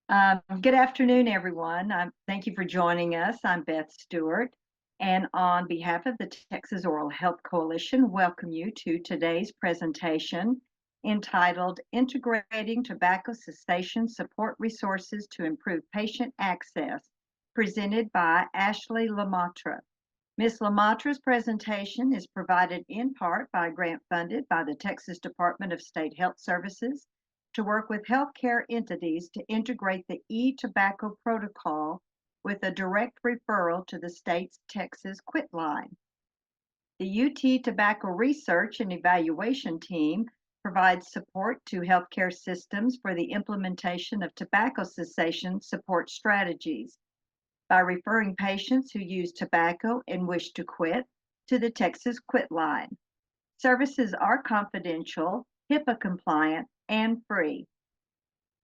Good afternoon, everyone. Thank you for joining us. I'm Beth Stewart, and on behalf of the Texas Oral Health Coalition, welcome you to today's presentation entitled Integrating Tobacco Cessation Support Resources to Improve Patient Access, presented by Ashley Lamatra. Ms. Lamatra's presentation is provided in part by a grant funded by the Texas Department of State Health Services to work with healthcare entities to integrate the eTobacco protocol with a direct referral to the state's Texas Quitline. The UT Tobacco Research and Evaluation Team provides support to healthcare systems for the implementation of tobacco cessation support strategies by referring patients who use tobacco and wish to quit to the Texas Quitline. Services are confidential, HIPAA-compliant, and free.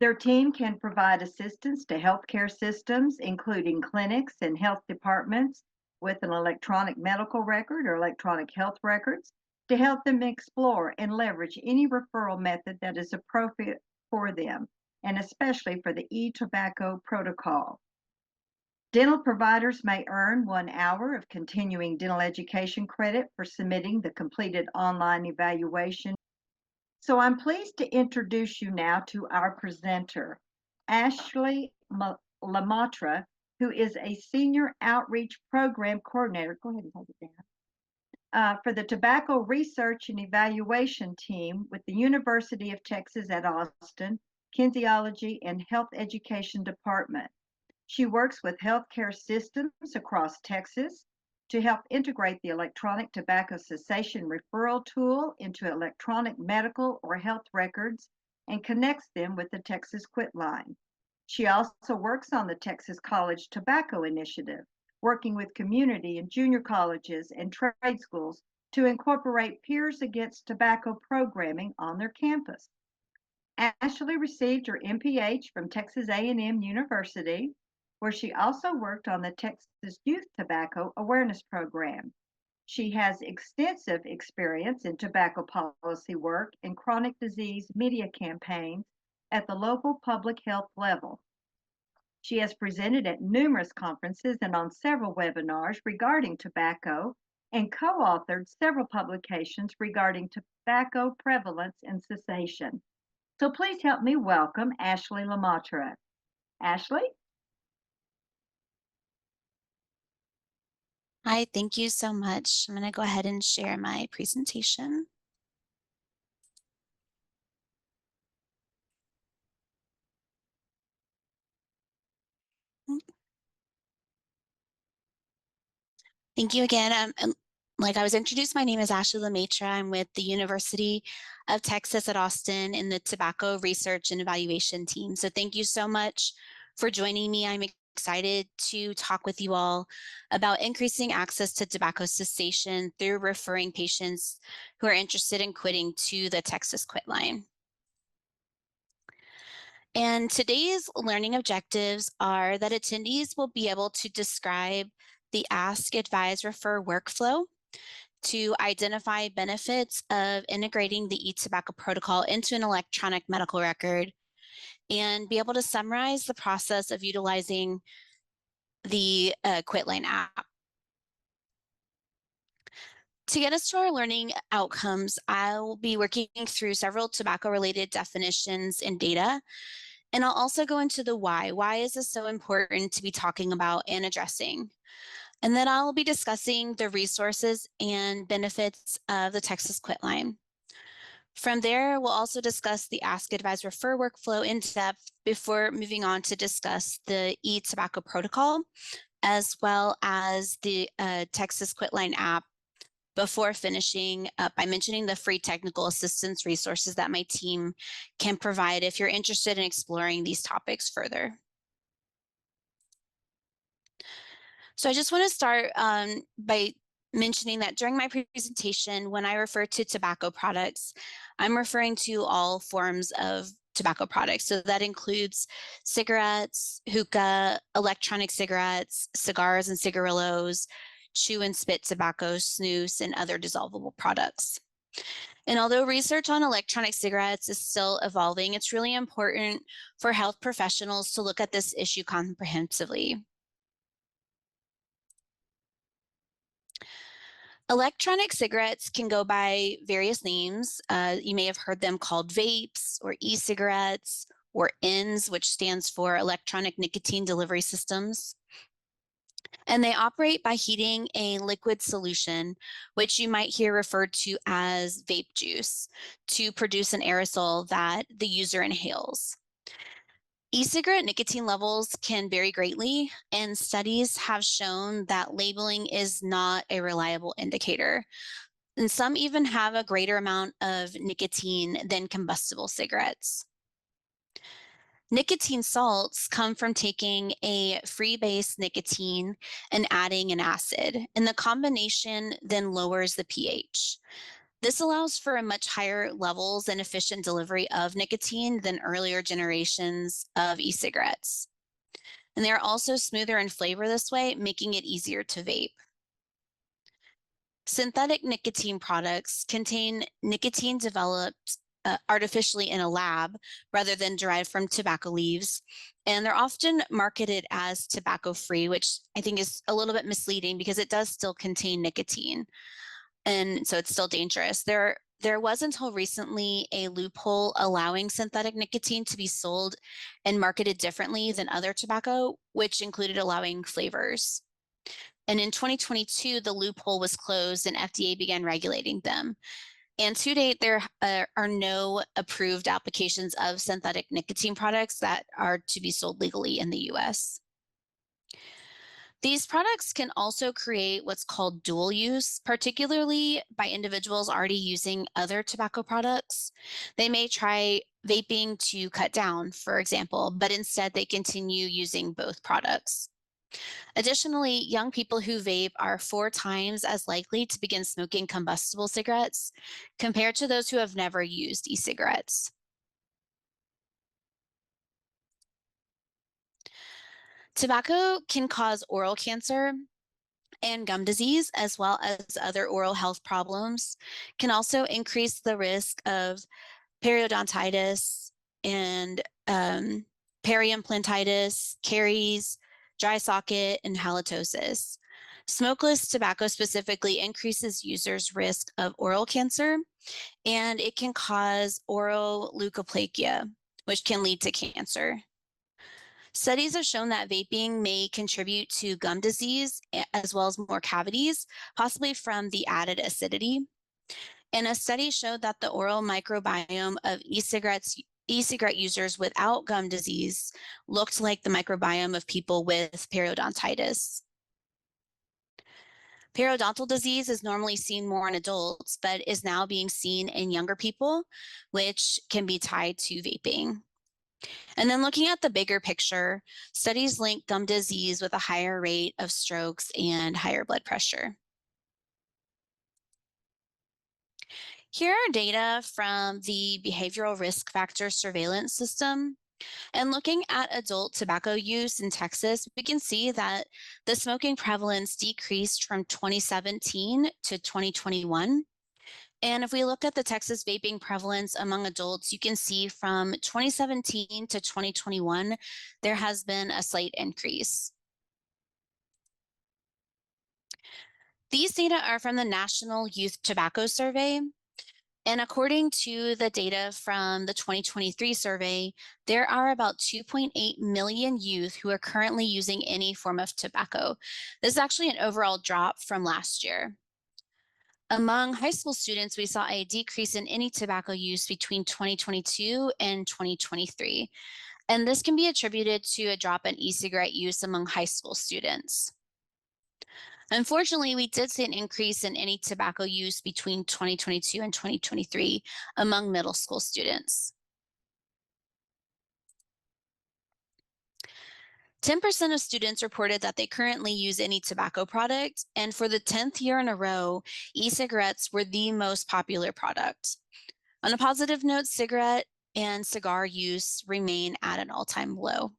Their team can provide assistance to healthcare systems, including clinics and health departments, with an electronic medical record or electronic health records to help them explore and leverage any referral method that is appropriate for them, and especially for the eTobacco protocol. Dental providers may earn 1 hour of continuing dental education credit for submitting the completed online evaluation. So I'm pleased to introduce you now to our presenter, Ashley Lamatra, who is a Senior Outreach Program Coordinator. Go ahead and hold it down. For the Tobacco Research and Evaluation Team with the University of Texas at Austin, Kinesiology and Health Education Department. She works with healthcare systems across Texas to help integrate the electronic tobacco cessation referral tool into electronic medical or health records and connects them with the Texas Quitline. She also works on the Texas College Tobacco Initiative, working with community and junior colleges and trade schools to incorporate Peers Against Tobacco programming on their campus. Ashley received her MPH from Texas A&M University, where she also worked on the Texas Youth Tobacco Awareness Program. She has extensive experience in tobacco policy work and chronic disease media campaigns at the local public health level. She has presented at numerous conferences and on several webinars regarding tobacco and co-authored several publications regarding tobacco prevalence and cessation. So please help me welcome Ashley Lamatra. Ashley? Hi, thank you so much. I'm going to go ahead and share my presentation. Thank you again. Like I was introduced, my name is Ashley Lamatra. I'm with the University of Texas at Austin in the Tobacco Research and Evaluation Team. So thank you so much for joining me. I'm excited to talk with you all about increasing access to tobacco cessation through referring patients who are interested in quitting to the Texas Quitline. And today's learning objectives are that attendees will be able to describe the Ask, Advise, Refer workflow, to identify benefits of integrating the eTobacco protocol into an electronic medical record, and be able to summarize the process of utilizing the Quitline app. To get us to our learning outcomes, I'll be working through several tobacco-related definitions and data, and I'll also go into the why. Why is this so important to be talking about and addressing? And then I'll be discussing the resources and benefits of the Texas Quitline. From there, we'll also discuss the Ask, Advise, Refer workflow in depth before moving on to discuss the eTobacco protocol, as well as the Texas Quitline app, before finishing up by mentioning the free technical assistance resources that my team can provide if you're interested in exploring these topics further. So I just want to start by mentioning that during my presentation, when I refer to tobacco products, I'm referring to all forms of tobacco products. So that includes cigarettes, hookah, electronic cigarettes, cigars and cigarillos, chew and spit tobacco, snus, and other dissolvable products. And although research on electronic cigarettes is still evolving, it's really important for health professionals to look at this issue comprehensively. Electronic cigarettes can go by various names. You may have heard them called vapes or e-cigarettes or ENDS, which stands for electronic nicotine delivery systems. And they operate by heating a liquid solution, which you might hear referred to as vape juice, to produce an aerosol that the user inhales. E-cigarette nicotine levels can vary greatly, and studies have shown that labeling is not a reliable indicator. And some even have a greater amount of nicotine than combustible cigarettes. Nicotine salts come from taking a free base nicotine and adding an acid, and the combination then lowers the pH. This allows for a much higher levels and efficient delivery of nicotine than earlier generations of e-cigarettes. And they're also smoother in flavor this way, making it easier to vape. Synthetic nicotine products contain nicotine developed artificially in a lab rather than derived from tobacco leaves. And they're often marketed as tobacco-free, which I think is a little bit misleading because it does still contain nicotine. And so it's still dangerous. There was until recently a loophole allowing synthetic nicotine to be sold and marketed differently than other tobacco, which included allowing flavors. And in 2022, the loophole was closed and FDA began regulating them. And to date, there are no approved applications of synthetic nicotine products that are to be sold legally in the US. These products can also create what's called dual use, particularly by individuals already using other tobacco products. They may try vaping to cut down, for example, but instead they continue using both products. Additionally, young people who vape are 4 times as likely to begin smoking combustible cigarettes compared to those who have never used e-cigarettes. Tobacco can cause oral cancer and gum disease, as well as other oral health problems, can also increase the risk of periodontitis and periimplantitis, caries, dry socket, and halitosis. Smokeless tobacco specifically increases users' risk of oral cancer, and it can cause oral leukoplakia, which can lead to cancer. Studies have shown that vaping may contribute to gum disease as well as more cavities, possibly from the added acidity. And a study showed that the oral microbiome of e-cigarette users without gum disease looked like the microbiome of people with periodontitis. Periodontal disease is normally seen more in adults, but is now being seen in younger people, which can be tied to vaping. And then looking at the bigger picture, studies link gum disease with a higher rate of strokes and higher blood pressure. Here are data from the Behavioral Risk Factor Surveillance System. And looking at adult tobacco use in Texas, we can see that the smoking prevalence decreased from 2017 to 2021. And if we look at the Texas vaping prevalence among adults, you can see from 2017 to 2021, there has been a slight increase. These data are from the National Youth Tobacco Survey. And according to the data from the 2023 survey, there are about 2.8 million youth who are currently using any form of tobacco. This is actually an overall drop from last year. Among high school students, we saw a decrease in any tobacco use between 2022 and 2023. And this can be attributed to a drop in e-cigarette use among high school students. Unfortunately, we did see an increase in any tobacco use between 2022 and 2023 among middle school students. 10% of students reported that they currently use any tobacco product, and for the 10th year in a row, e-cigarettes were the most popular product. On a positive note, cigarette and cigar use remain at an all-time low.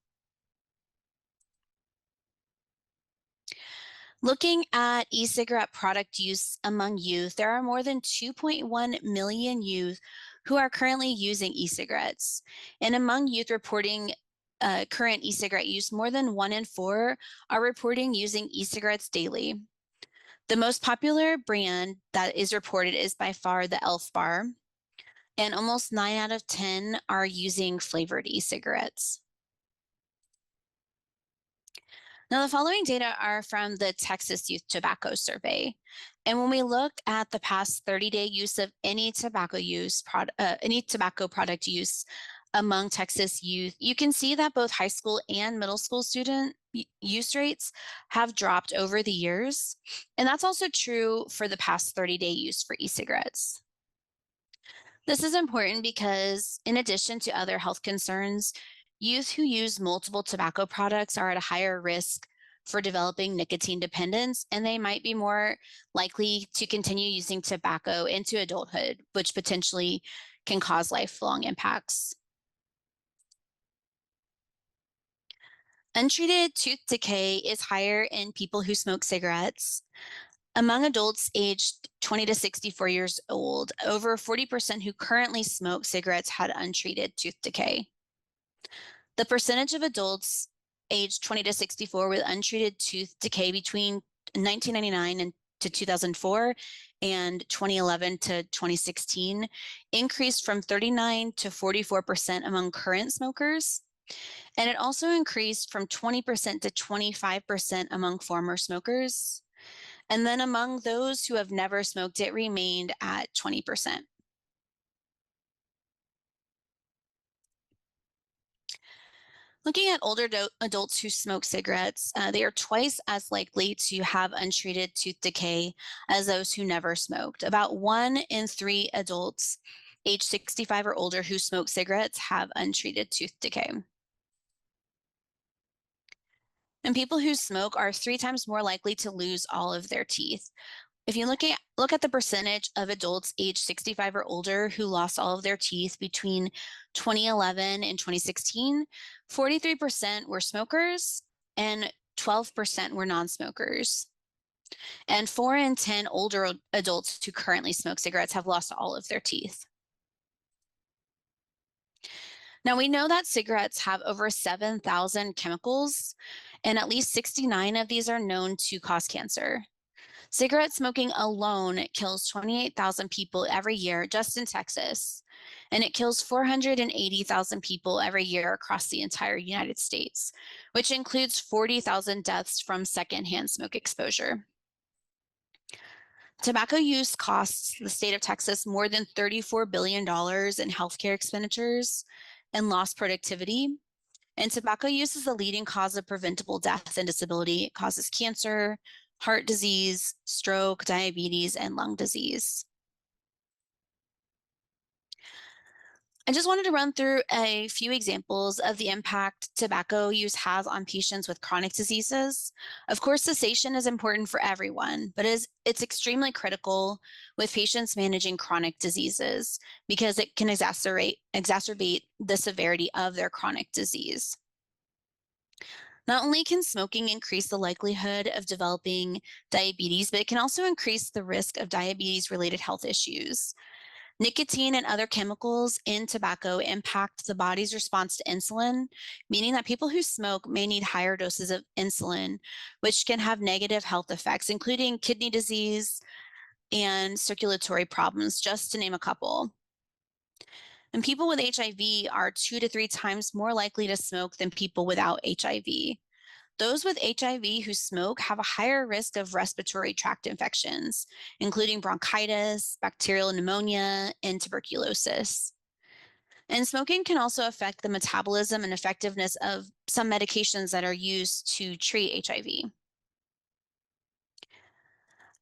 Looking at e-cigarette product use among youth, there are more than 2.1 million youth who are currently using e-cigarettes. And among youth reporting current e-cigarette use, more than 1 in 4 are reporting using e-cigarettes daily. The most popular brand that is reported is by far the Elf Bar, and almost 9 out of 10 are using flavored e-cigarettes. Now, the following data are from the Texas Youth Tobacco Survey. And when we look at the past 30-day use of any tobacco product use among Texas youth, you can see that both high school and middle school student use rates have dropped over the years. And that's also true for the past 30-day use for e-cigarettes. This is important because, in addition to other health concerns, youth who use multiple tobacco products are at a higher risk for developing nicotine dependence, and they might be more likely to continue using tobacco into adulthood, which potentially can cause lifelong impacts. Untreated tooth decay is higher in people who smoke cigarettes. Among adults aged 20 to 64 years old, over 40% who currently smoke cigarettes had untreated tooth decay. The percentage of adults aged 20 to 64 with untreated tooth decay between 1999 and to 2004 and 2011 to 2016 increased from 39 to 44% among current smokers. And it also increased from 20% to 25% among former smokers. And then among those who have never smoked, it remained at 20%. Looking at older adults who smoke cigarettes, they are twice as likely to have untreated tooth decay as those who never smoked. About 1 in 3 adults age 65 or older who smoke cigarettes have untreated tooth decay. And people who smoke are 3 times more likely to lose all of their teeth. If you look at the percentage of adults age 65 or older who lost all of their teeth between 2011 and 2016, 43% were smokers and 12% were non-smokers. And 4 in 10 older adults who currently smoke cigarettes have lost all of their teeth. Now, we know that cigarettes have over 7,000 chemicals, and at least 69 of these are known to cause cancer. Cigarette smoking alone kills 28,000 people every year just in Texas, and it kills 480,000 people every year across the entire United States, which includes 40,000 deaths from secondhand smoke exposure. Tobacco use costs the state of Texas more than $34 billion in healthcare expenditures and lost productivity. And tobacco use is the leading cause of preventable death and disability. It causes cancer, heart disease, stroke, diabetes, and lung disease. I just wanted to run through a few examples of the impact tobacco use has on patients with chronic diseases. Of course, cessation is important for everyone, but it's extremely critical with patients managing chronic diseases because it can exacerbate the severity of their chronic disease. Not only can smoking increase the likelihood of developing diabetes, but it can also increase the risk of diabetes-related health issues. Nicotine and other chemicals in tobacco impact the body's response to insulin, meaning that people who smoke may need higher doses of insulin, which can have negative health effects, including kidney disease and circulatory problems, just to name a couple. And people with HIV are 2 to 3 times more likely to smoke than people without HIV. Those with HIV who smoke have a higher risk of respiratory tract infections, including bronchitis, bacterial pneumonia, and tuberculosis. And smoking can also affect the metabolism and effectiveness of some medications that are used to treat HIV.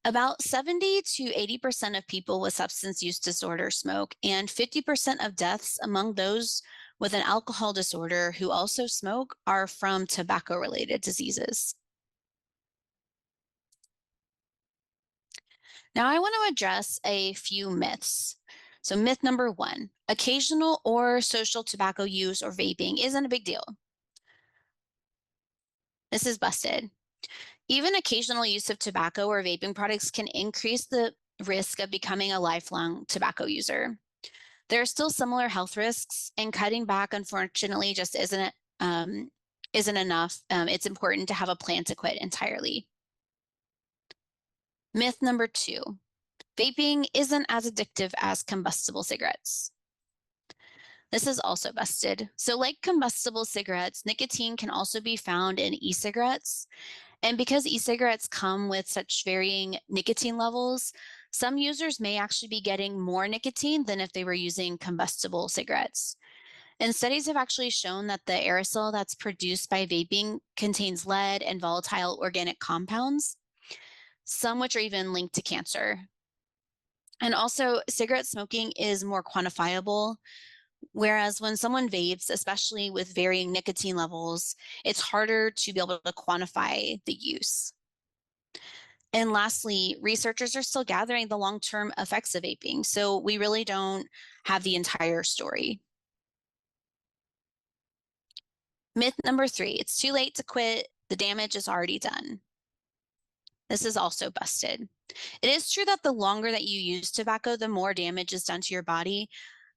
About 70 to 80% of people with substance use disorder smoke, and 50% of deaths among those with an alcohol disorder who also smoke are from tobacco-related diseases. Now, I want to address a few myths. So myth number 1, occasional or social tobacco use or vaping isn't a big deal. This is busted. Even occasional use of tobacco or vaping products can increase the risk of becoming a lifelong tobacco user. There are still similar health risks, and cutting back, unfortunately, just isn't enough. It's important to have a plan to quit entirely. Myth number 2, vaping isn't as addictive as combustible cigarettes. This is also busted. So like combustible cigarettes, nicotine can also be found in e-cigarettes. And because e-cigarettes come with such varying nicotine levels, some users may actually be getting more nicotine than if they were using combustible cigarettes. And studies have actually shown that the aerosol that's produced by vaping contains lead and volatile organic compounds, some which are even linked to cancer. And also, cigarette smoking is more quantifiable, whereas when someone vapes, especially with varying nicotine levels, it's harder to be able to quantify the use. And lastly, researchers are still gathering the long-term effects of vaping, so we really don't have the entire story. Myth number 3, it's too late to quit, the damage is already done. This is also busted. It is true that the longer that you use tobacco, the more damage is done to your body,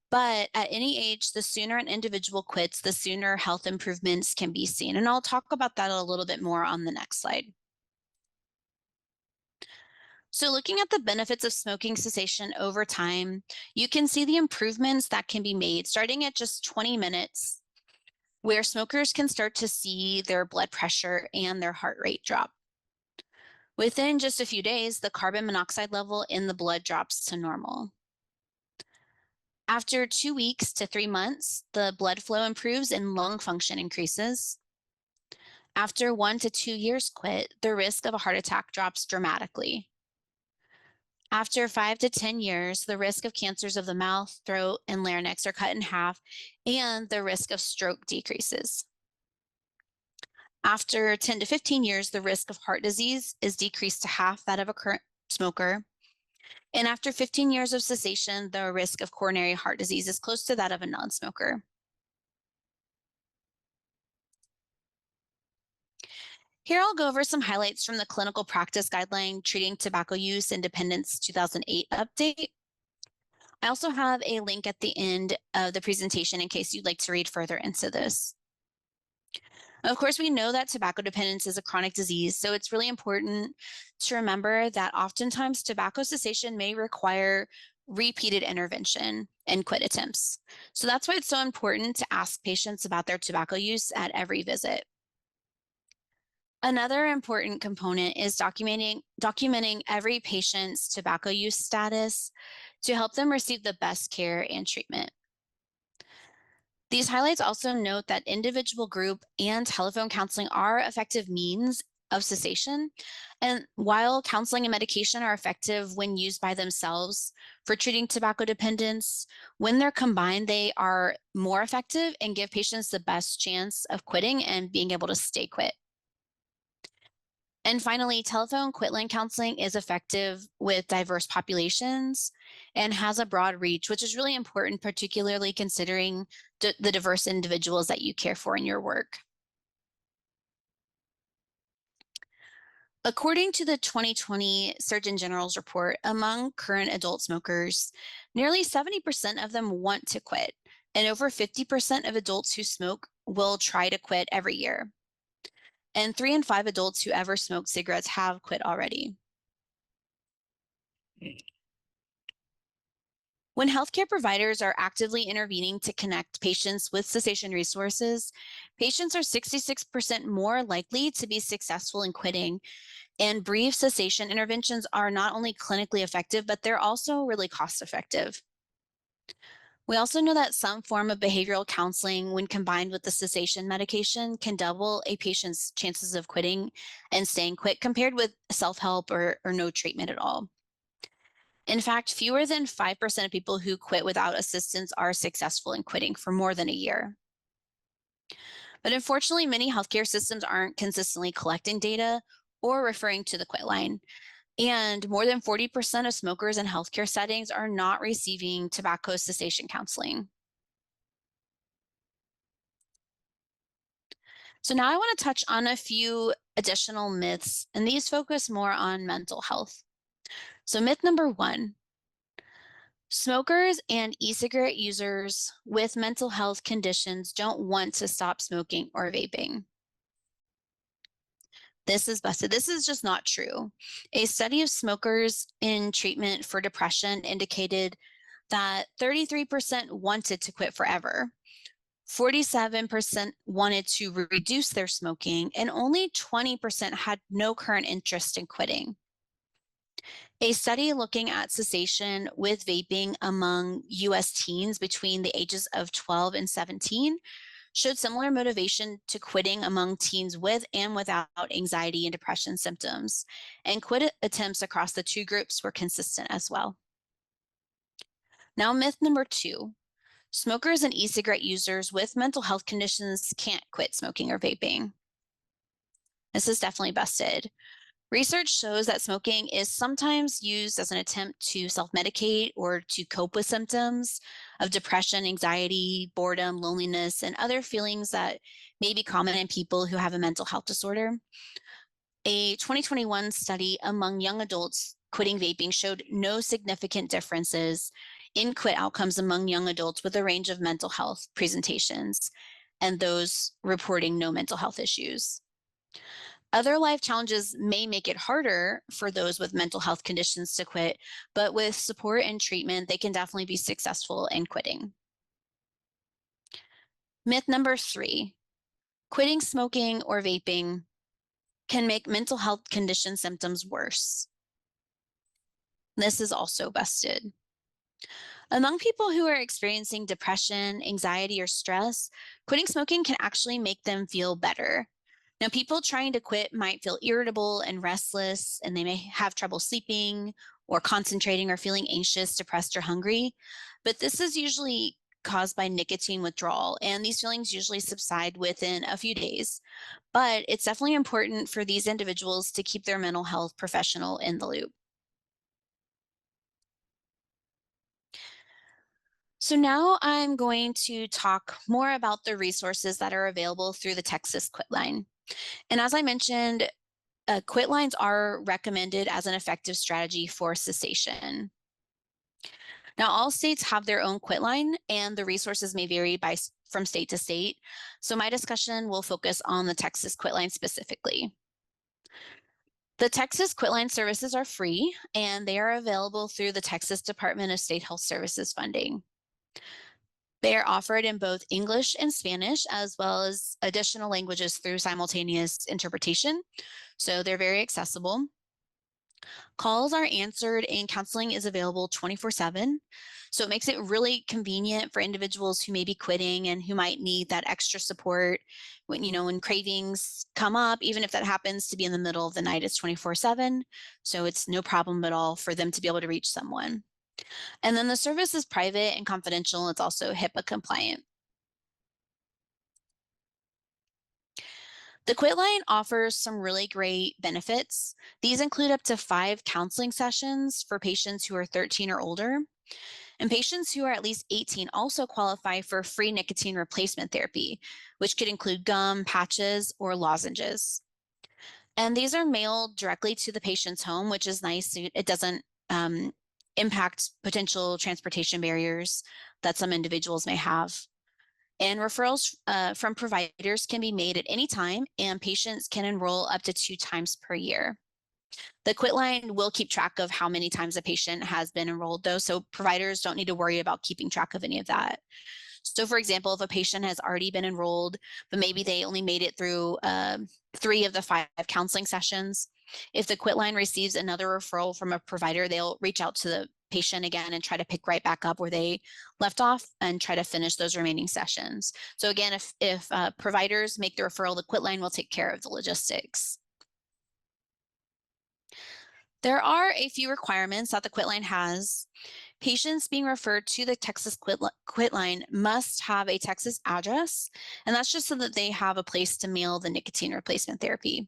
but at any age, the sooner an individual quits, the sooner health improvements can be seen. And I'll talk about that a little bit more on the next slide. So looking at the benefits of smoking cessation over time, you can see the improvements that can be made starting at just 20 minutes, where smokers can start to see their blood pressure and their heart rate drop. Within just a few days, the carbon monoxide level in the blood drops to normal. After 2 weeks to 3 months, the blood flow improves and lung function increases. After 1 to 2 years quit, the risk of a heart attack drops dramatically. After 5 to 10 years, the risk of cancers of the mouth, throat, and larynx are cut in half, and the risk of stroke decreases. After 10 to 15 years, the risk of heart disease is decreased to half that of a current smoker. And after 15 years of cessation, the risk of coronary heart disease is close to that of a non-smoker. Here I'll go over some highlights from the Clinical Practice Guideline Treating Tobacco Use and Dependence 2008 update. I also have a link at the end of the presentation in case you'd like to read further into this. Of course, we know that tobacco dependence is a chronic disease, so it's really important to remember that oftentimes tobacco cessation may require repeated intervention and quit attempts. So that's why it's so important to ask patients about their tobacco use at every visit. Another important component is documenting every patient's tobacco use status to help them receive the best care and treatment. These highlights also note that individual group and telephone counseling are effective means of cessation. And while counseling and medication are effective when used by themselves for treating tobacco dependence, when they're combined, they are more effective and give patients the best chance of quitting and being able to stay quit. And finally, telephone quitline counseling is effective with diverse populations and has a broad reach, which is really important, particularly considering the diverse individuals that you care for in your work. According to the 2020 Surgeon General's report, among current adult smokers, nearly 70% of them want to quit, and over 50% of adults who smoke will try to quit every year. And 3 in 5 adults who ever smoked cigarettes have quit already. When healthcare providers are actively intervening to connect patients with cessation resources, patients are 66% more likely to be successful in quitting. And brief cessation interventions are not only clinically effective, but they're also really cost effective. We also know that some form of behavioral counseling, when combined with the cessation medication, can double a patient's chances of quitting and staying quit compared with self-help or no treatment at all. In fact, fewer than 5% of people who quit without assistance are successful in quitting for more than a year. But unfortunately, many healthcare systems aren't consistently collecting data or referring to the Quitline. And more than 40% of smokers in healthcare settings are not receiving tobacco cessation counseling. So now I want to touch on a few additional myths, and these focus more on mental health. So myth number one, smokers and e-cigarette users with mental health conditions don't want to stop smoking or vaping. This is busted. This is just not true. A study of smokers in treatment for depression indicated that 33% wanted to quit forever, 47% wanted to reduce their smoking, and only 20% had no current interest in quitting. A study looking at cessation with vaping among US teens between the ages of 12 and 17 showed similar motivation to quitting among teens with and without anxiety and depression symptoms. And quit attempts across the two groups were consistent as well. Now, myth number two, smokers and e-cigarette users with mental health conditions can't quit smoking or vaping. This is definitely busted. Research shows that smoking is sometimes used as an attempt to self-medicate or to cope with symptoms of depression, anxiety, boredom, loneliness, and other feelings that may be common in people who have a mental health disorder. A 2021 study among young adults quitting vaping showed no significant differences in quit outcomes among young adults with a range of mental health presentations and those reporting no mental health issues. Other life challenges may make it harder for those with mental health conditions to quit, but with support and treatment, they can definitely be successful in quitting. Myth number three, quitting smoking or vaping can make mental health condition symptoms worse. This is also busted. Among people who are experiencing depression, anxiety, or stress, quitting smoking can actually make them feel better. Now, people trying to quit might feel irritable and restless, and they may have trouble sleeping or concentrating or feeling anxious, depressed, or hungry. But this is usually caused by nicotine withdrawal, and these feelings usually subside within a few days. But it's definitely important for these individuals to keep their mental health professional in the loop. So now I'm going to talk more about the resources that are available through the Texas Quitline. And as I mentioned, quitlines are recommended as an effective strategy for cessation. Now, all states have their own quitline, and the resources may vary from state to state. So my discussion will focus on the Texas Quitline specifically. The Texas Quitline services are free, and they are available through the Texas Department of State Health Services funding. They are offered in both English and Spanish, as well as additional languages through simultaneous interpretation. So they're very accessible. Calls are answered and counseling is available 24/7. So it makes it really convenient for individuals who may be quitting and who might need that extra support when cravings come up, even if that happens to be in the middle of the night, it's 24/7. So it's no problem at all for them to be able to reach someone. And then the service is private and confidential. It's also HIPAA compliant. The Quitline offers some really great benefits. These include up to 5 counseling sessions for patients who are 13 or older. And patients who are at least 18 also qualify for free nicotine replacement therapy, which could include gum, patches, or lozenges. And these are mailed directly to the patient's home, which is nice. It doesn't impact potential transportation barriers that some individuals may have. And referrals from providers can be made at any time, and patients can enroll up to 2 times per year. The Quitline will keep track of how many times a patient has been enrolled, though, so providers don't need to worry about keeping track of any of that. So, for example, if a patient has already been enrolled, but maybe they only made it through 3 of the 5 counseling sessions, if the Quitline receives another referral from a provider, they'll reach out to the patient again and try to pick right back up where they left off and try to finish those remaining sessions. So again, if providers make the referral, the Quitline will take care of the logistics. There are a few requirements that the Quitline has. Patients being referred to the Texas Quitline must have a Texas address, and that's just so that they have a place to mail the nicotine replacement therapy.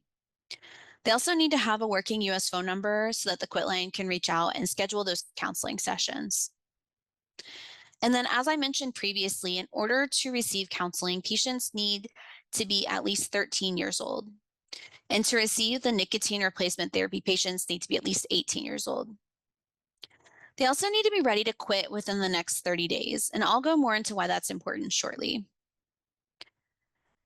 They also need to have a working US phone number so that the Quitline can reach out and schedule those counseling sessions. And then, as I mentioned previously, in order to receive counseling, patients need to be at least 13 years old. And to receive the nicotine replacement therapy, patients need to be at least 18 years old. They also need to be ready to quit within the next 30 days, and I'll go more into why that's important shortly.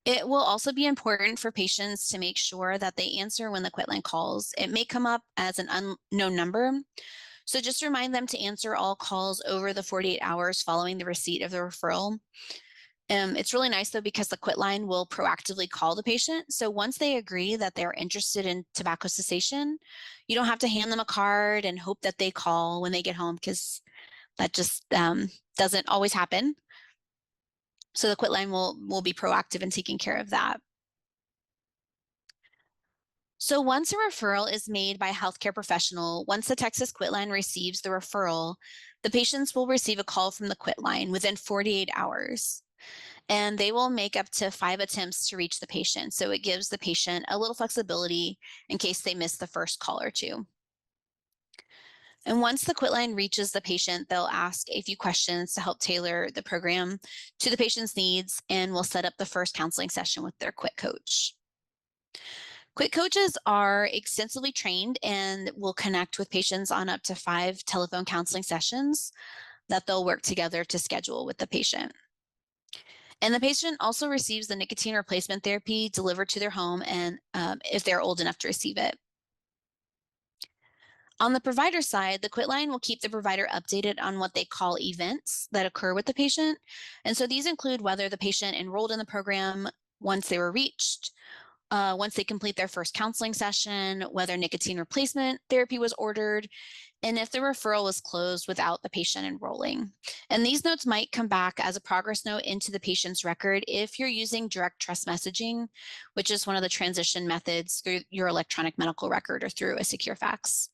It will also be important for patients to make sure that they answer when the Quitline calls. It may come up as an unknown number, so just remind them to answer all calls over the 48 hours following the receipt of the referral. It's really nice though, because the Quitline will proactively call the patient. So once they agree that they're interested in tobacco cessation, you don't have to hand them a card and hope that they call when they get home, because that just doesn't always happen. So the Quitline will be proactive in taking care of that. So once a referral is made by a healthcare professional, once the Texas Quitline receives the referral, the patients will receive a call from the Quitline within 48 hours. And they will make up to 5 attempts to reach the patient. So it gives the patient a little flexibility in case they miss the first call or two. And once the Quitline reaches the patient, they'll ask a few questions to help tailor the program to the patient's needs, and will set up the first counseling session with their Quit coach. Quit coaches are extensively trained and will connect with patients on up to 5 telephone counseling sessions that they'll work together to schedule with the patient. And the patient also receives the nicotine replacement therapy delivered to their home, and if they're old enough to receive it. On the provider side, the Quitline will keep the provider updated on what they call events that occur with the patient. And so these include whether the patient enrolled in the program once they were reached, once they complete their first counseling session, whether nicotine replacement therapy was ordered, and if the referral was closed without the patient enrolling. And these notes might come back as a progress note into the patient's record if you're using direct trust messaging, which is one of the transition methods through your electronic medical record or through a secure fax.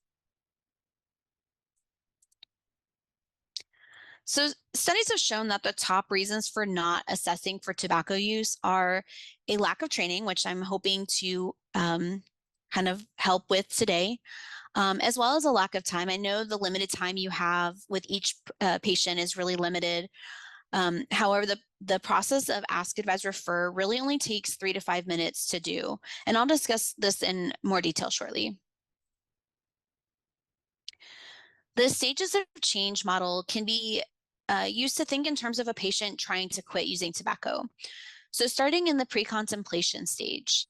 So studies have shown that the top reasons for not assessing for tobacco use are a lack of training, which I'm hoping to kind of help with today, as well as a lack of time. I know the limited time you have with each patient is really limited. However, the process of Ask, Advise, Refer really only takes 3 to 5 minutes to do. And I'll discuss this in more detail shortly. The stages of change model can be used to think in terms of a patient trying to quit using tobacco. So starting in the pre-contemplation stage,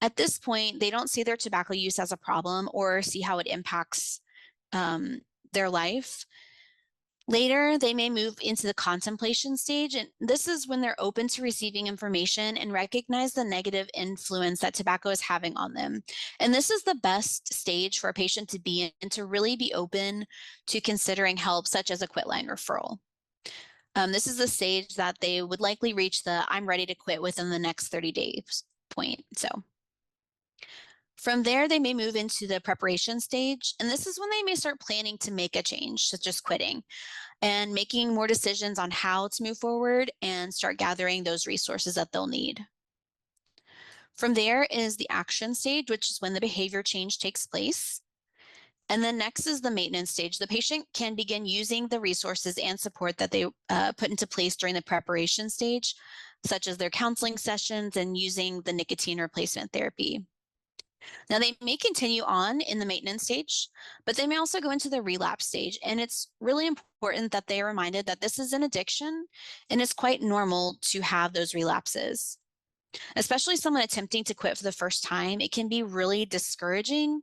at this point, they don't see their tobacco use as a problem or see how it impacts their life. Later, they may move into the contemplation stage, and this is when they're open to receiving information and recognize the negative influence that tobacco is having on them. And this is the best stage for a patient to be in, to really be open to considering help, such as a Quitline referral. This is the stage that they would likely reach the I'm ready to quit within the next 30 days point. So from there, they may move into the preparation stage, and this is when they may start planning to make a change, such as quitting, and making more decisions on how to move forward and start gathering those resources that they'll need. From there is the action stage, which is when the behavior change takes place. And then next is the maintenance stage. The patient can begin using the resources and support that they put into place during the preparation stage, such as their counseling sessions and using the nicotine replacement therapy. Now, they may continue on in the maintenance stage, but they may also go into the relapse stage. And it's really important that they are reminded that this is an addiction and it's quite normal to have those relapses. Especially someone attempting to quit for the first time, it can be really discouraging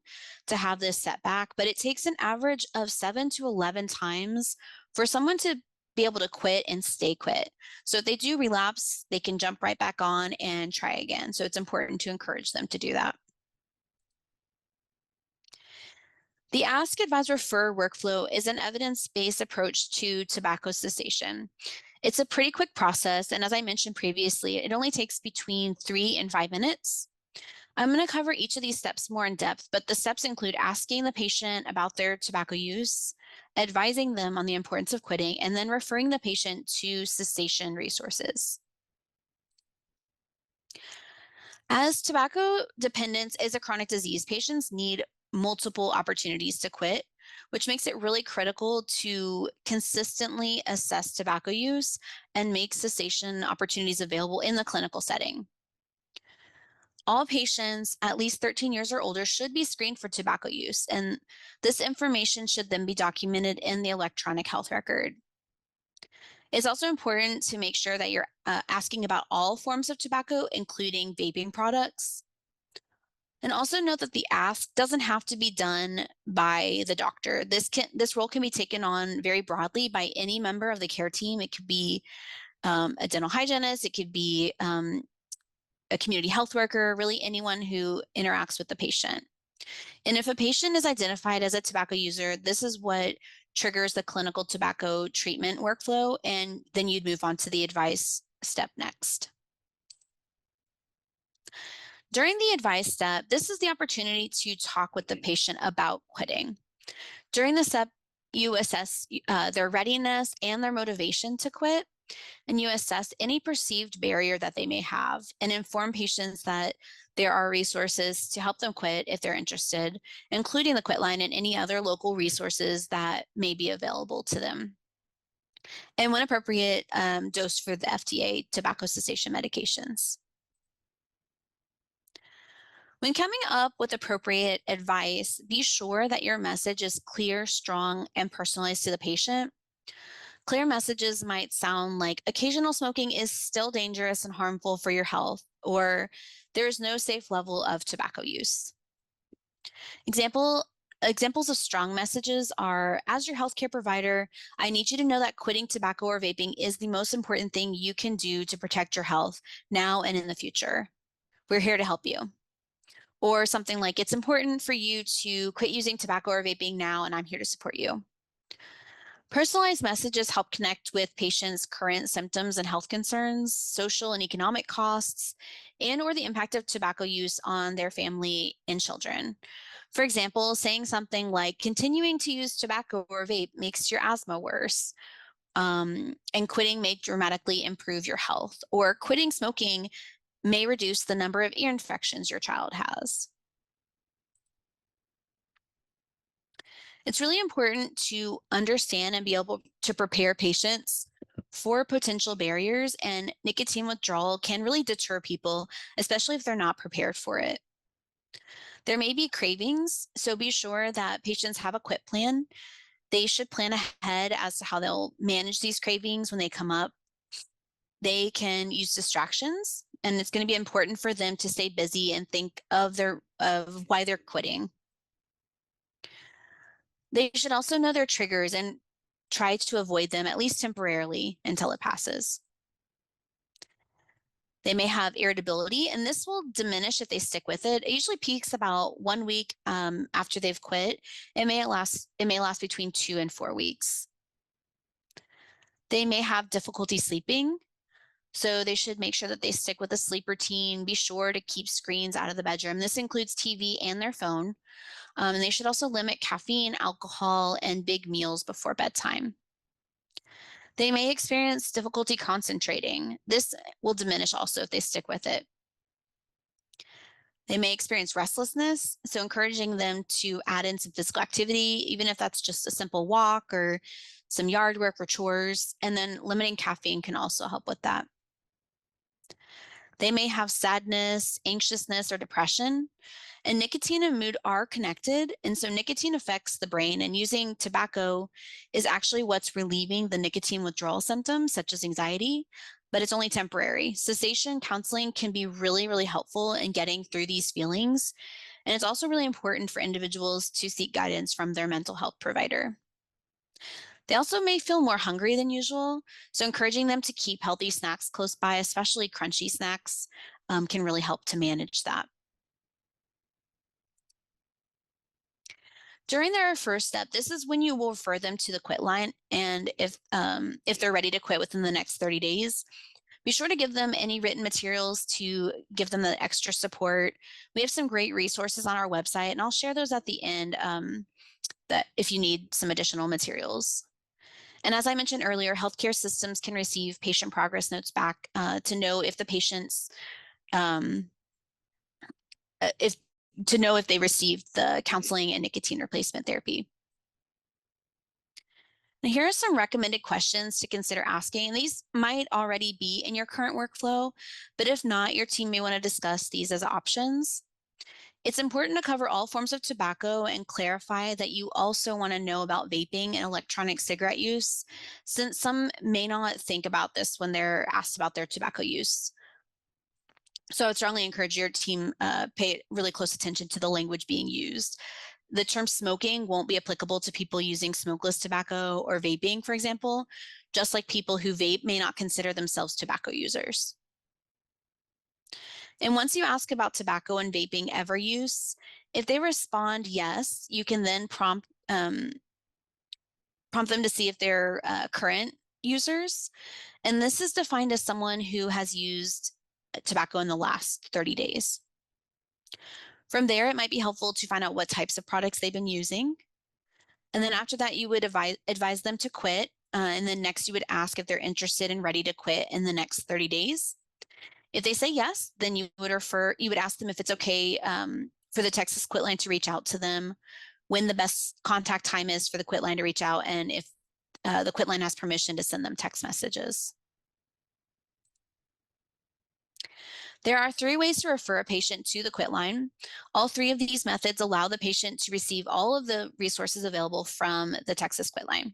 to have this setback, but it takes an average of 7 to 11 times for someone to be able to quit and stay quit. So if they do relapse, they can jump right back on and try again. So it's important to encourage them to do that. The Ask, Advise, Refer workflow is an evidence-based approach to tobacco cessation. It's a pretty quick process, and as I mentioned previously, it only takes between 3 and 5 minutes. I'm going to cover each of these steps more in depth, but the steps include asking the patient about their tobacco use, advising them on the importance of quitting, and then referring the patient to cessation resources. As tobacco dependence is a chronic disease, patients need multiple opportunities to quit, which makes it really critical to consistently assess tobacco use and make cessation opportunities available in the clinical setting. All patients at least 13 years or older should be screened for tobacco use, and this information should then be documented in the electronic health record. It's also important to make sure that you're asking about all forms of tobacco, including vaping products. And also note that the ask doesn't have to be done by the doctor. This role can be taken on very broadly by any member of the care team. It could be a dental hygienist, it could be a community health worker, really anyone who interacts with the patient. And if a patient is identified as a tobacco user, this is what triggers the clinical tobacco treatment workflow, and then you'd move on to the advice step next. During the advice step, this is the opportunity to talk with the patient about quitting. During the step, you assess their readiness and their motivation to quit, and you assess any perceived barrier that they may have and inform patients that there are resources to help them quit if they're interested, including the Quitline and any other local resources that may be available to them. And when appropriate, dose for the FDA tobacco cessation medications. When coming up with appropriate advice, be sure that your message is clear, strong, and personalized to the patient. Clear messages might sound like occasional smoking is still dangerous and harmful for your health, or there is no safe level of tobacco use. Examples of strong messages are, as your healthcare provider, I need you to know that quitting tobacco or vaping is the most important thing you can do to protect your health now and in the future. We're here to help you. Or something like, it's important for you to quit using tobacco or vaping now, and I'm here to support you. Personalized messages help connect with patients' current symptoms and health concerns, social and economic costs, and or the impact of tobacco use on their family and children. For example, saying something like, continuing to use tobacco or vape makes your asthma worse, and quitting may dramatically improve your health, or quitting smoking may reduce the number of ear infections your child has. It's really important to understand and be able to prepare patients for potential barriers, and nicotine withdrawal can really deter people, especially if they're not prepared for it. There may be cravings, so be sure that patients have a quit plan. They should plan ahead as to how they'll manage these cravings when they come up. They can use distractions, and it's going to be important for them to stay busy and think of why they're quitting. They should also know their triggers and try to avoid them, at least temporarily, until it passes. They may have irritability, and this will diminish if they stick with it. It usually peaks about 1 week after they've quit. It may last between 2 and 4 weeks. They may have difficulty sleeping, so they should make sure that they stick with a sleep routine. Be sure to keep screens out of the bedroom. This includes TV and their phone. And they should also limit caffeine, alcohol, and big meals before bedtime. They may experience difficulty concentrating. This will diminish also if they stick with it. They may experience restlessness, so encouraging them to add in some physical activity, even if that's just a simple walk or some yard work or chores, and then limiting caffeine can also help with that. They may have sadness, anxiousness, or depression. And nicotine and mood are connected. And so nicotine affects the brain, and using tobacco is actually what's relieving the nicotine withdrawal symptoms, such as anxiety, but it's only temporary. Cessation counseling can be really, really helpful in getting through these feelings. And it's also really important for individuals to seek guidance from their mental health provider. They also may feel more hungry than usual, so encouraging them to keep healthy snacks close by, especially crunchy snacks, can really help to manage that. During their first step, this is when you will refer them to the Quitline, and if they're ready to quit within the next 30 days, be sure to give them any written materials to give them the extra support. We have some great resources on our website, and I'll share those at the end that if you need some additional materials. And as I mentioned earlier, healthcare systems can receive patient progress notes back to know if the patients if to know if they received the counseling and nicotine replacement therapy. And here are some recommended questions to consider asking. These might already be in your current workflow, but if not, your team may want to discuss these as options. It's important to cover all forms of tobacco and clarify that you also want to know about vaping and electronic cigarette use, since some may not think about this when they're asked about their tobacco use. So I would strongly encourage your team pay really close attention to the language being used. The term smoking won't be applicable to people using smokeless tobacco or vaping, for example, just like people who vape may not consider themselves tobacco users. And once you ask about tobacco and vaping ever use, if they respond yes, you can then prompt them to see if they're current users. And this is defined as someone who has used tobacco in the last 30 days. From there, it might be helpful to find out what types of products they've been using. And then after that, you would advise them to quit. And then next, you would ask if they're interested and ready to quit in the next 30 days. If they say yes, then you would ask them if it's okay for the Texas Quitline to reach out to them, when the best contact time is for the Quitline to reach out, and if the Quitline has permission to send them text messages. There are 3 ways to refer a patient to the Quitline. All 3 of these methods allow the patient to receive all of the resources available from the Texas Quitline.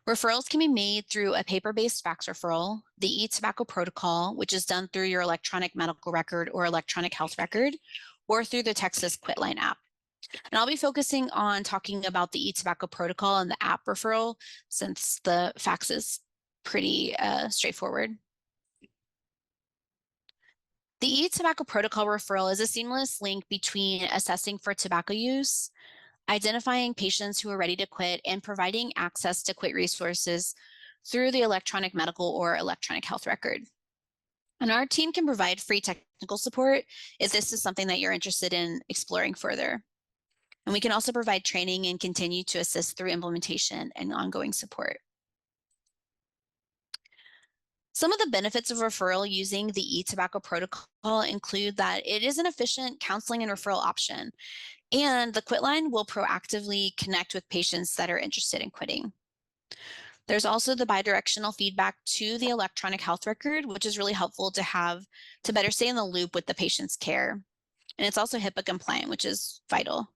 Referrals can be made through a paper-based fax referral, the eTobacco protocol, which is done through your electronic medical record or electronic health record, or through the Texas Quitline app. And I'll be focusing on talking about the eTobacco protocol and the app referral, since the fax is pretty straightforward. The eTobacco protocol referral is a seamless link between assessing for tobacco use, identifying patients who are ready to quit, and providing access to quit resources through the electronic medical or electronic health record. And our team can provide free technical support if this is something that you're interested in exploring further. And we can also provide training and continue to assist through implementation and ongoing support. Some of the benefits of referral using the eTobacco protocol include that it is an efficient counseling and referral option, and the Quitline will proactively connect with patients that are interested in quitting. There's also the bidirectional feedback to the electronic health record, which is really helpful to have to better stay in the loop with the patient's care. And it's also HIPAA compliant, which is vital.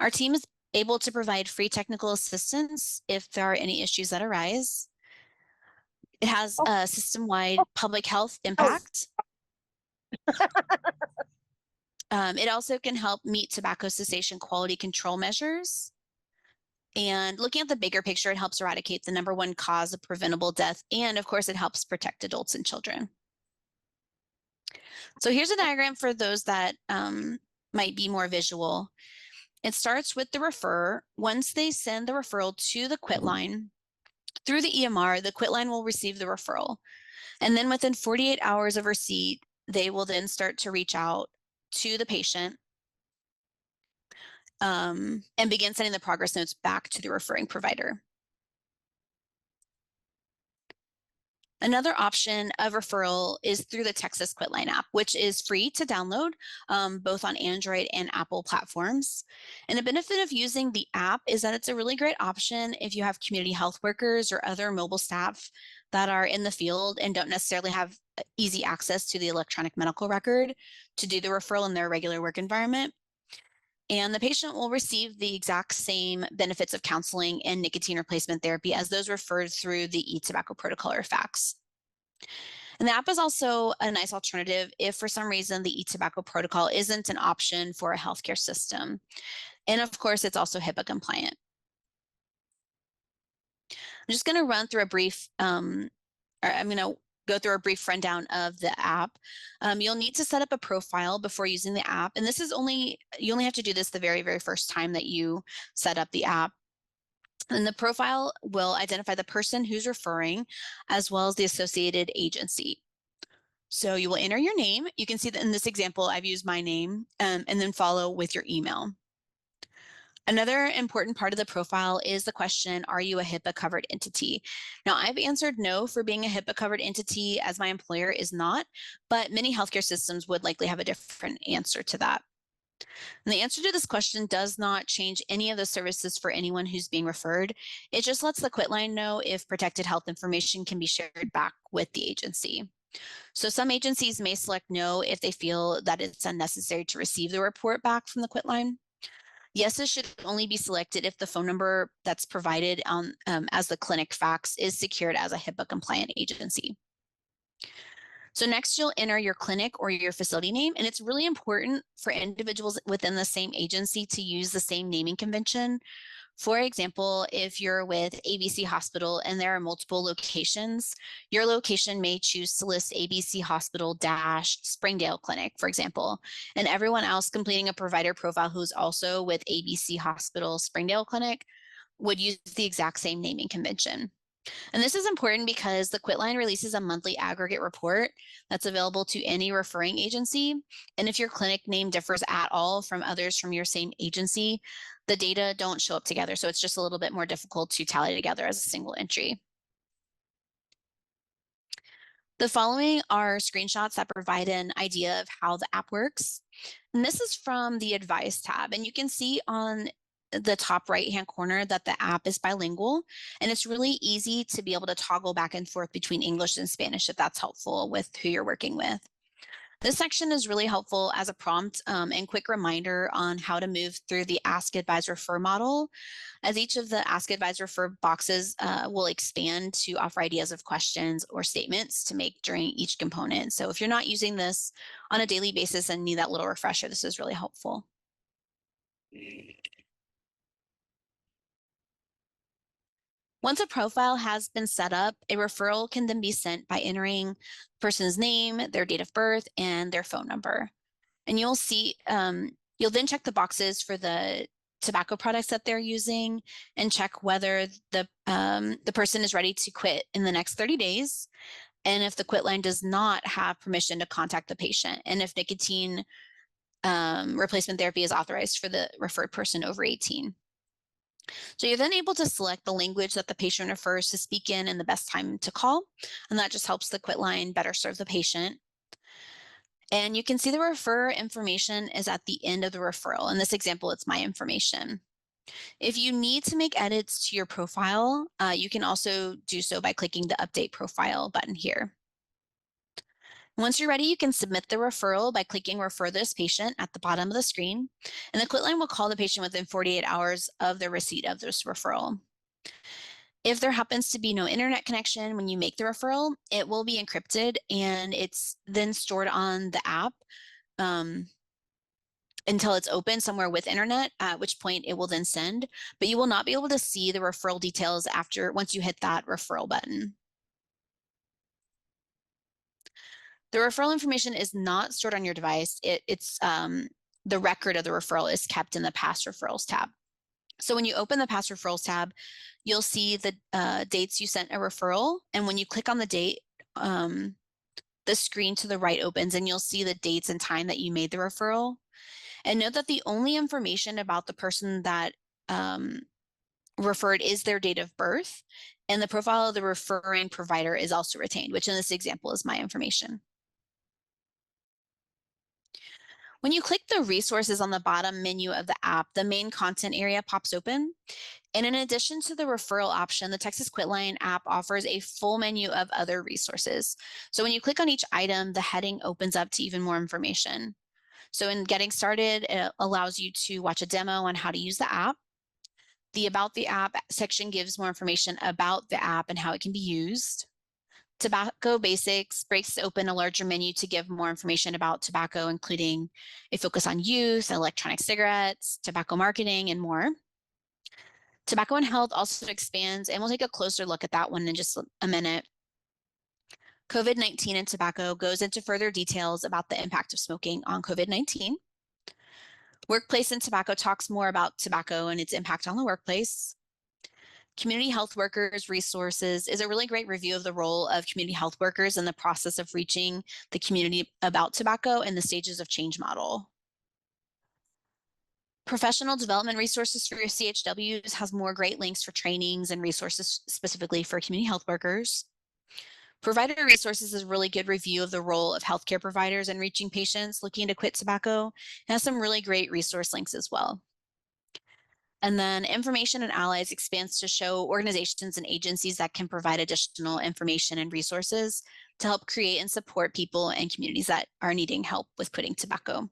Our team is able to provide free technical assistance if there are any issues that arise. It has a system-wide public health impact. It also can help meet tobacco cessation quality control measures. And looking at the bigger picture, it helps eradicate the #1 cause of preventable death. And of course, it helps protect adults and children. So here's a diagram for those that might be more visual. It starts with the referrer. Once they send the referral to the Quitline, through the EMR, the Quitline will receive the referral. And then within 48 hours of receipt, they will then start to reach out to the patient and begin sending the progress notes back to the referring provider. Another option of referral is through the Texas Quitline app, which is free to download both on Android and Apple platforms. And the benefit of using the app is that it's a really great option if you have community health workers or other mobile staff that are in the field and don't necessarily have easy access to the electronic medical record to do the referral in their regular work environment. And the patient will receive the exact same benefits of counseling and nicotine replacement therapy as those referred through the eTobacco protocol or fax. And the app is also a nice alternative if for some reason the eTobacco protocol isn't an option for a healthcare system. And of course, it's also HIPAA compliant. I'm just going to run through a brief, I'm going to go through a brief rundown of the app. You'll need to set up a profile before using the app. And this is you only have to do this the very, very first time that you set up the app. And the profile will identify the person who's referring, as well as the associated agency. So you will enter your name. You can see that in this example, I've used my name, and then follow with your email. Another important part of the profile is the question, are you a HIPAA covered entity? Now, I've answered no for being a HIPAA covered entity, as my employer is not, but many healthcare systems would likely have a different answer to that. And the answer to this question does not change any of the services for anyone who's being referred. It just lets the Quitline know if protected health information can be shared back with the agency. So some agencies may select no if they feel that it's unnecessary to receive the report back from the Quitline. Yeses should only be selected if the phone number that's provided on as the clinic fax is secured as a HIPAA-compliant agency. So next you'll enter your clinic or your facility name, and it's really important for individuals within the same agency to use the same naming convention. For example, if you're with ABC Hospital and there are multiple locations, your location may choose to list ABC Hospital dash Springdale Clinic, for example, and everyone else completing a provider profile who's also with ABC Hospital Springdale Clinic would use the exact same naming convention. And this is important because the Quitline releases a monthly aggregate report that's available to any referring agency. And if your clinic name differs at all from others from your same agency, the data don't show up together. So it's just a little bit more difficult to tally together as a single entry. The following are screenshots that provide an idea of how the app works. And this is from the Advice tab. And you can see on the top right-hand corner that the app is bilingual, and it's really easy to be able to toggle back and forth between English and Spanish if that's helpful with who you're working with. This section is really helpful as a prompt and quick reminder on how to move through the Ask Advise Refer model, as each of the Ask Advise Refer boxes will expand to offer ideas of questions or statements to make during each component. So if you're not using this on a daily basis and need that little refresher, this is really helpful. Once a profile has been set up, a referral can then be sent by entering the person's name, their date of birth, and their phone number. And you'll see, you'll then check the boxes for the tobacco products that they're using and check whether the person is ready to quit in the next 30 days. And if the Quitline does not have permission to contact the patient, and if nicotine replacement therapy is authorized for the referred person over 18. So you're then able to select the language that the patient refers to speak in and the best time to call. And that just helps the Quitline better serve the patient. And you can see the refer information is at the end of the referral. In this example, it's my information. If you need to make edits to your profile, you can also do so by clicking the Update Profile button here. Once you're ready, you can submit the referral by clicking Refer this patient at the bottom of the screen, and the Quitline will call the patient within 48 hours of the receipt of this referral. If there happens to be no internet connection when you make the referral, it will be encrypted and it's then stored on the app until it's open somewhere with internet, at which point it will then send, but you will not be able to see the referral details once you hit that referral button. The referral information is not stored on your device. The record of the referral is kept in the Past Referrals tab. So when you open the Past Referrals tab, you'll see the dates you sent a referral. And when you click on the date, the screen to the right opens and you'll see the dates and time that you made the referral. And note that the only information about the person that referred is their date of birth. And the profile of the referring provider is also retained, which in this example is my information. When you click the resources on the bottom menu of the app, the main content area pops open. And in addition to the referral option, the Texas Quitline app offers a full menu of other resources. So when you click on each item, the heading opens up to even more information. So in getting started, it allows you to watch a demo on how to use the app. The About the App section gives more information about the app and how it can be used. Tobacco Basics breaks open a larger menu to give more information about tobacco, including a focus on youth, electronic cigarettes, tobacco marketing, and more. Tobacco and Health also expands, and we'll take a closer look at that one in just a minute. COVID-19 and tobacco goes into further details about the impact of smoking on COVID-19. Workplace and Tobacco talks more about tobacco and its impact on the workplace. Community Health Workers Resources is a really great review of the role of community health workers in the process of reaching the community about tobacco and the stages of change model. Professional Development Resources for your CHWs has more great links for trainings and resources specifically for community health workers. Provider Resources is a really good review of the role of healthcare providers in reaching patients looking to quit tobacco. It has some really great resource links as well. And then Information and Allies expands to show organizations and agencies that can provide additional information and resources to help create and support people and communities that are needing help with quitting tobacco.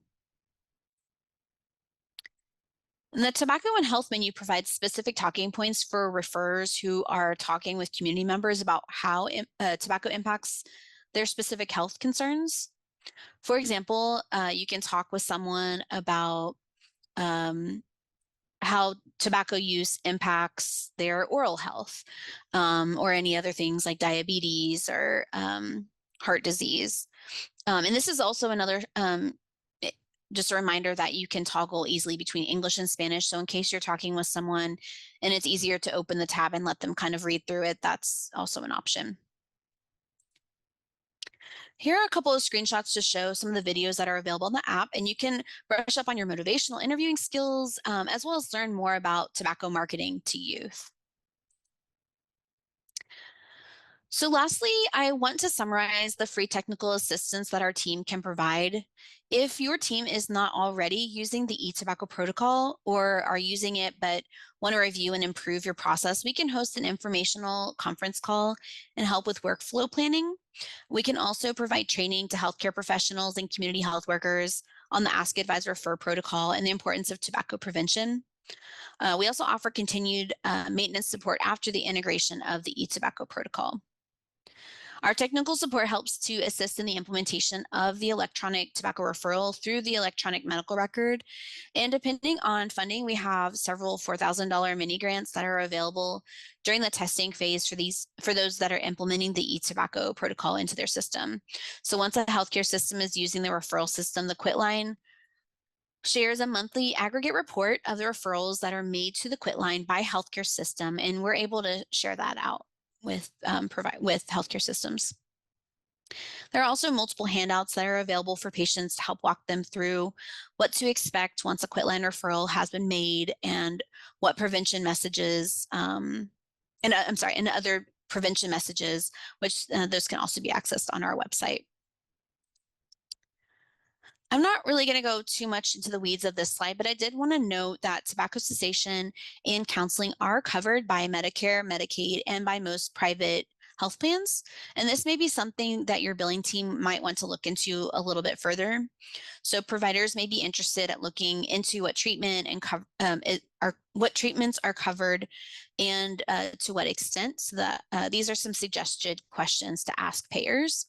And the Tobacco and Health menu provides specific talking points for referrers who are talking with community members about how tobacco impacts their specific health concerns. For example, you can talk with someone about um, how tobacco use impacts their oral health, or any other things like diabetes or heart disease. And this is also another just a reminder that you can toggle easily between English and Spanish. So in case you're talking with someone and it's easier to open the tab and let them kind of read through it, that's also an option. Here are a couple of screenshots to show some of the videos that are available in the app, and you can brush up on your motivational interviewing skills, as well as learn more about tobacco marketing to youth. So lastly, I want to summarize the free technical assistance that our team can provide. If your team is not already using the eTobacco protocol or are using it but want to review and improve your process, we can host an informational conference call and help with workflow planning. We can also provide training to healthcare professionals and community health workers on the Ask Advise Refer protocol and the importance of tobacco prevention. We also offer continued maintenance support after the integration of the eTobacco protocol. Our technical support helps to assist in the implementation of the electronic tobacco referral through the electronic medical record. And depending on funding, we have several $4,000 mini grants that are available during the testing phase for those that are implementing the eTobacco protocol into their system. So once a healthcare system is using the referral system, the Quitline shares a monthly aggregate report of the referrals that are made to the Quitline by healthcare system, and we're able to share that out with healthcare systems. There are also multiple handouts that are available for patients to help walk them through what to expect once a Quitline referral has been made and what prevention messages, and other prevention messages, which those can also be accessed on our website. I'm not really going to go too much into the weeds of this slide, but I did want to note that tobacco cessation and counseling are covered by Medicare, Medicaid, and by most private health plans. And this may be something that your billing team might want to look into a little bit further. So providers may be interested at looking into what treatment and what treatments are covered and to what extent. So that these are some suggested questions to ask payers.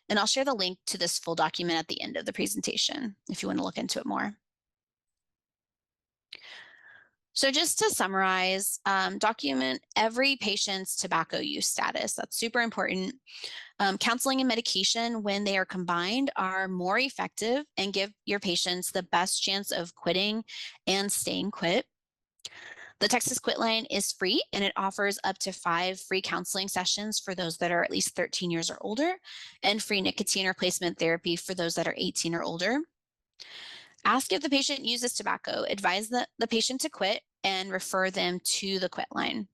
And I'll share the link to this full document at the end of the presentation if you want to look into it more. So just to summarize, document every patient's tobacco use status. That's super important. Counseling and medication, when they are combined, are more effective and give your patients the best chance of quitting and staying quit. The Texas Quitline is free, and it offers up to 5 free counseling sessions for those that are at least 13 years or older, and free nicotine replacement therapy for those that are 18 or older. Ask if the patient uses tobacco, advise the patient to quit, and refer them to the Quitline.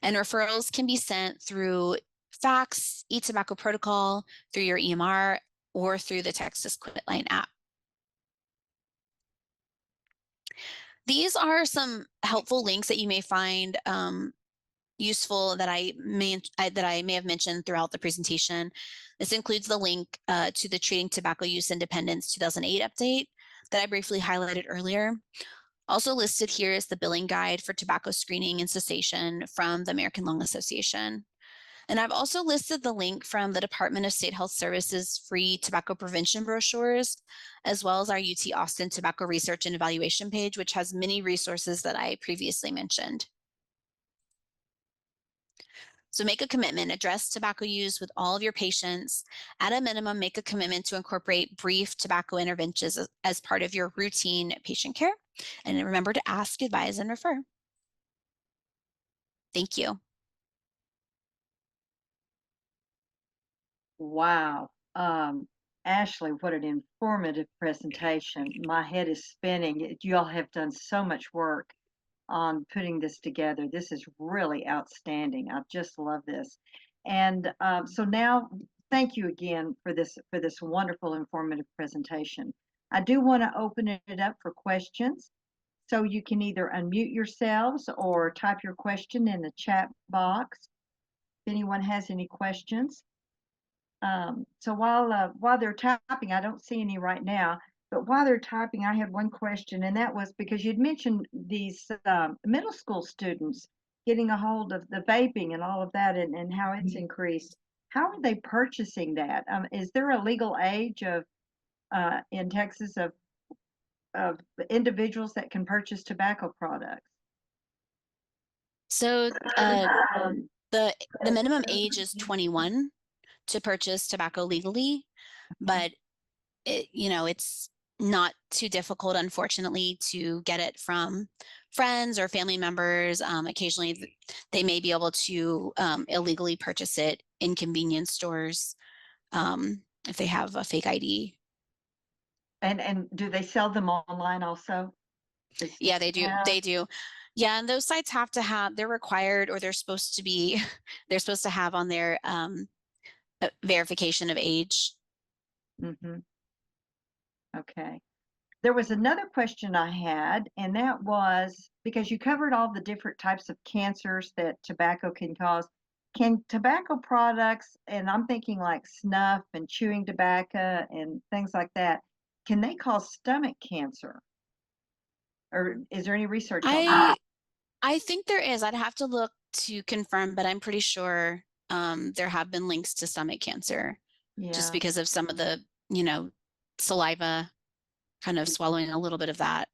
And referrals can be sent through fax, eTobacco protocol, through your EMR, or through the Texas Quitline app. These are some helpful links that you may find useful that I may have mentioned throughout the presentation. This includes the link to the Treating Tobacco Use Independence 2008 update that I briefly highlighted earlier. Also listed here is the billing guide for tobacco screening and cessation from the American Lung Association. And I've also listed the link from the Department of State Health Services free tobacco prevention brochures, as well as our UT Austin tobacco research and evaluation page, which has many resources that I previously mentioned. So make a commitment, address tobacco use with all of your patients. At a minimum, make a commitment to incorporate brief tobacco interventions as part of your routine patient care. And remember to ask, advise, and refer. Thank you. Wow. Ashley, what an informative presentation. My head is spinning. You all have done so much work on putting this together. This is really outstanding. I just love this. And so now, thank you again for this wonderful, informative presentation. I do want to open it up for questions. So you can either unmute yourselves or type your question in the chat box if anyone has any questions. So while they're typing, I don't see any right now, but while they're typing, I had one question, and that was because you'd mentioned these middle school students getting a hold of the vaping and all of that, and how it's increased. How are they purchasing that? Is there a legal age of in Texas of individuals that can purchase tobacco products? So the minimum age is 21 to purchase tobacco legally, but it's not too difficult, unfortunately, to get it from friends or family members. Occasionally, they may be able to illegally purchase it in convenience stores if they have a fake ID. And do they sell them online also? Yeah, they do. They do. Yeah, and those sites have to have, they're required, or they're supposed to be, they're supposed to have on their verification of age. Mm-hmm. Okay. There was another question I had, and that was because you covered all the different types of cancers that tobacco can cause. Can tobacco products, and I'm thinking like snuff and chewing tobacco and things like that, can they cause stomach cancer? Or is there any research on that? I think there is. I'd have to look to confirm, but I'm pretty sure there have been links to stomach cancer just Yeah, because of some of the, saliva kind of swallowing a little bit of that.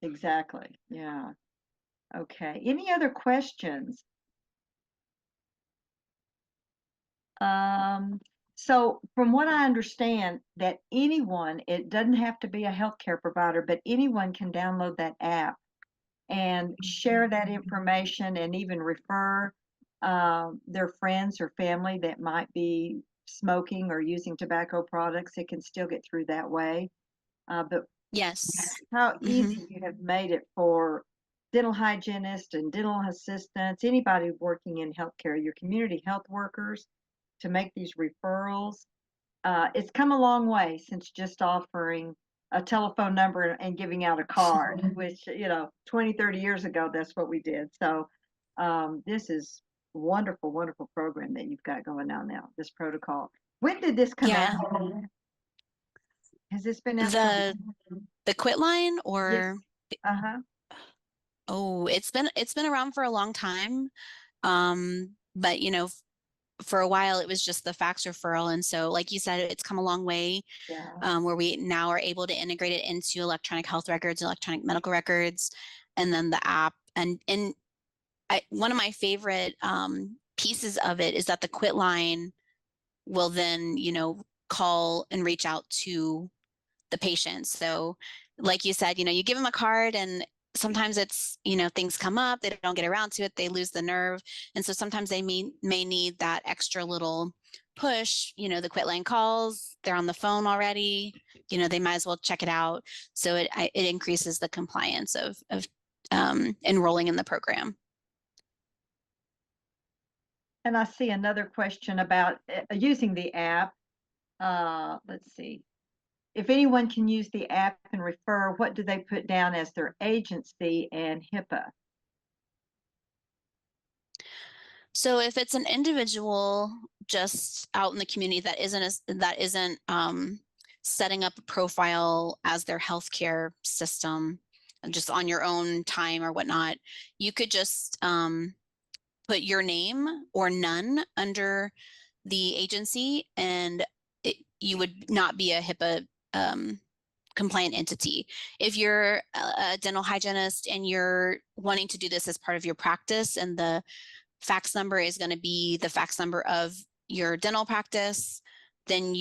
exactly. Yeah. Okay. Any other questions? Um, so from what I understand, that anyone, it doesn't have to be a healthcare provider, but anyone can download that app and share that information and even refer their friends or family that might be smoking or using tobacco products. It can still get through that way. But Yes. how Hmm. easy you have made it for dental hygienists and dental assistants, anybody working in healthcare, your community health workers, to make these referrals. It's come a long way since just offering a telephone number and giving out a card, which, 20, 30 years ago, that's what we did. So this is a wonderful, wonderful program that you've got going on now, this protocol. When did this come Yeah. out? Has this been out for? The Quitline Yes. or Uh-huh. oh, it's been around for a long time. But for a while it was just the fax referral. And so, like you said, it's come a long way Yeah. where we now are able to integrate it into electronic health records, electronic medical records, and then the app. And one of my favorite pieces of it is that the Quitline will then, call and reach out to the patient. So like you said, you give them a card, and sometimes it's, things come up, they don't get around to it, they lose the nerve. And so sometimes they may need that extra little push, the Quitline calls, they're on the phone already, they might as well check it out. So it increases the compliance of enrolling in the program. And I see another question about using the app. Let's see. If anyone can use the app and refer, what do they put down as their agency and HIPAA? So if it's an individual just out in the community that isn't setting up a profile as their healthcare system, just on your own time or whatnot, you could just put your name or none under the agency, and you would not be a HIPAA compliant entity. If you're a dental hygienist and you're wanting to do this as part of your practice, and the fax number is going to be the fax number of your dental practice, then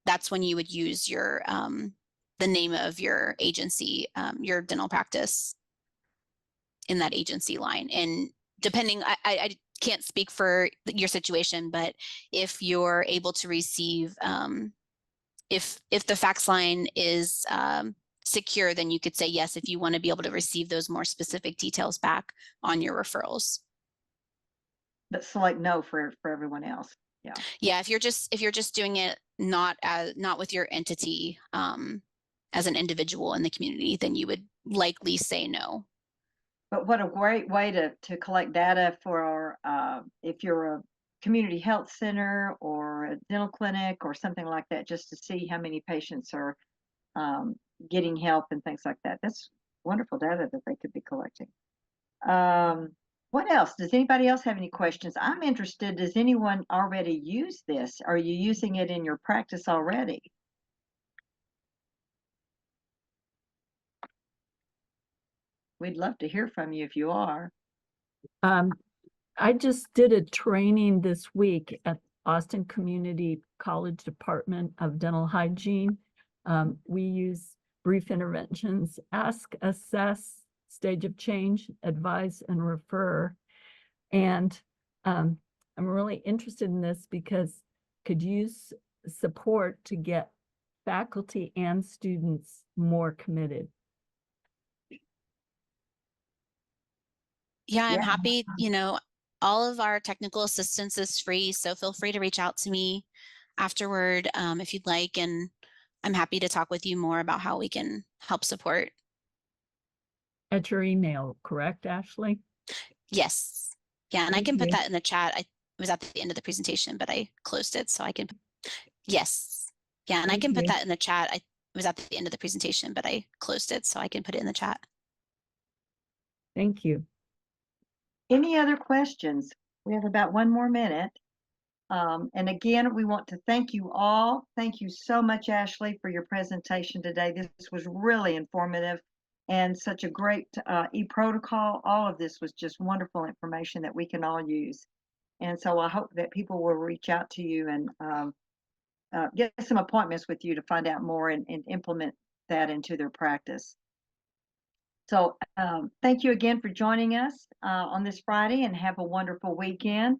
that's when you would use your the name of your agency, your dental practice, in that agency line. And depending, I can't speak for your situation, but if you're able to receive, if the fax line is secure, then you could say yes if you want to be able to receive those more specific details back on your referrals. but select no for everyone else. Yeah. Yeah, if you're just doing it not with your entity as an individual in the community, then you would likely say no. But what a great way to collect data for if you're a community health center or a dental clinic or something like that, just to see how many patients are um, getting help and things like that. That's wonderful data that they could be collecting. What else? Does anybody else have any questions? I'm interested. Does anyone already use this? Are you using it in your practice already? We'd love to hear from you if you are. I just did a training this week at Austin Community College Department of Dental Hygiene. We use brief interventions, ask, assess, stage of change, advise, and refer. And I'm really interested in this because could use support to get faculty and students more committed. Yeah, I'm Yeah. happy. All of our technical assistance is free, so feel free to reach out to me afterward if you'd like, and I'm happy to talk with you more about how we can help support. At your email, correct, Ashley? Yes. Yeah, and I Thank can put you. that in the chat. I was at the end of the presentation, but I closed it, so I can. Yes. Yeah, and I Thank can put you. that in the chat. I was at the end of the presentation, but I closed it, so I can put it in the chat. Thank you. Any other questions? We have about 1 more minute. And again, we want to thank you all. Thank you so much, Ashley, for your presentation today. This was really informative and such a great e-protocol. All of this was just wonderful information that we can all use. And so I hope that people will reach out to you and get some appointments with you to find out more and implement that into their practice. So thank you again for joining us on this Friday, and have a wonderful weekend.